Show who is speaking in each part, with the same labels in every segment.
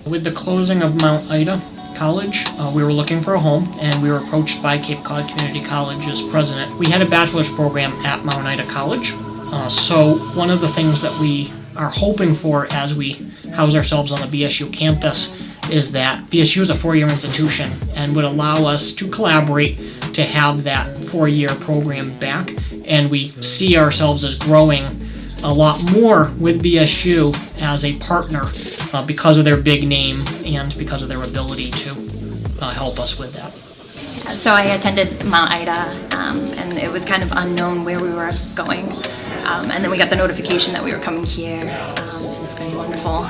Speaker 1: With the closing of Mount Ida College, we were looking for a home, and we were approached by Cape Cod Community College's president. We had a bachelor's program at Mount Ida College, so one of the things that we are hoping for as we house ourselves on the BSU campus is that BSU is a four-year institution and would allow us to collaborate to have that four-year program back, and we see ourselves as growing a lot more with BSU as a partner because of their big name and because of their ability to help us with that.
Speaker 2: So I attended Mount Ida, and it was kind of unknown where we were going. And then we got the notification that we were coming here. It's been wonderful.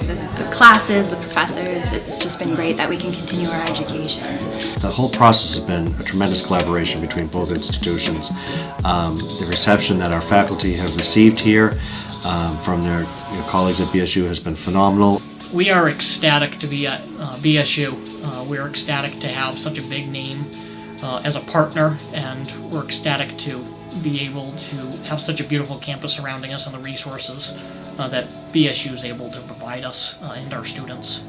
Speaker 2: The classes, the professors, it's just been great that we can continue our education.
Speaker 3: The whole process has been a tremendous collaboration between both institutions. The reception that our faculty have received here from their colleagues at BSU has been phenomenal.
Speaker 1: We are ecstatic to be at BSU. We're ecstatic to have such a big name as a partner, and we're ecstatic to be able to have such a beautiful campus surrounding us and the resources that BSU is able to provide us and our students.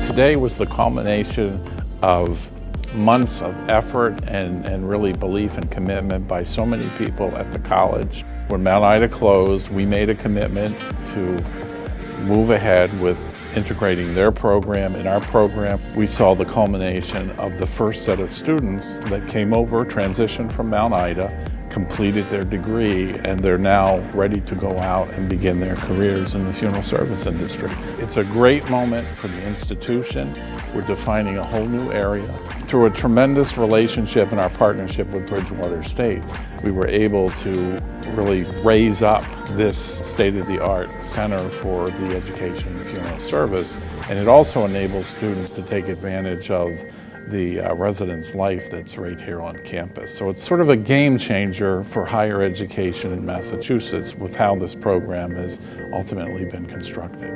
Speaker 4: Today was the culmination of months of effort and really belief and commitment by so many people at the college. When Mount Ida closed, we made a commitment to move ahead with integrating their program in our program. We saw the culmination of the first set of students that came over, transitioned from Mount Ida, completed their degree, and they're now ready to go out and begin their careers in the funeral service industry. It's a great moment for the institution. We're defining a whole new area. Through a tremendous relationship and our partnership with Bridgewater State, we were able to really raise up this state-of-the-art center for the education and funeral service. And it also enables students to take advantage of the residence life that's right here on campus. So it's sort of a game changer for higher education in Massachusetts with how this program has ultimately been constructed.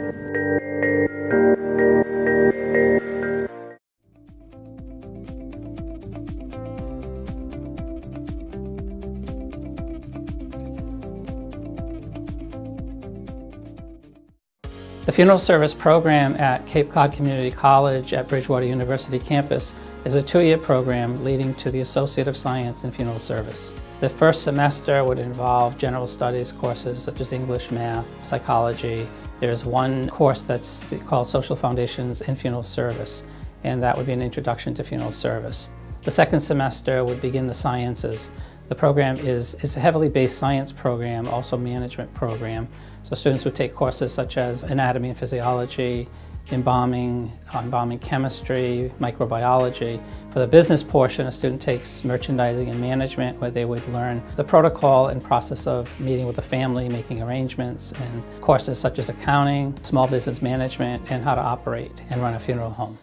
Speaker 5: The Funeral Service program at Cape Cod Community College at Bridgewater University campus is a two-year program leading to the Associate of Science in Funeral Service. The first semester would involve general studies courses such as English, math, psychology. There's one course that's called Social Foundations in Funeral Service, and that would be an introduction to funeral service. The second semester would begin the sciences. The program is a heavily based science program, also management program. So students would take courses such as anatomy and physiology, embalming chemistry, microbiology. For the business portion, a student takes merchandising and management, where they would learn the protocol and process of meeting with a family, making arrangements, and courses such as accounting, small business management, and how to operate and run a funeral home.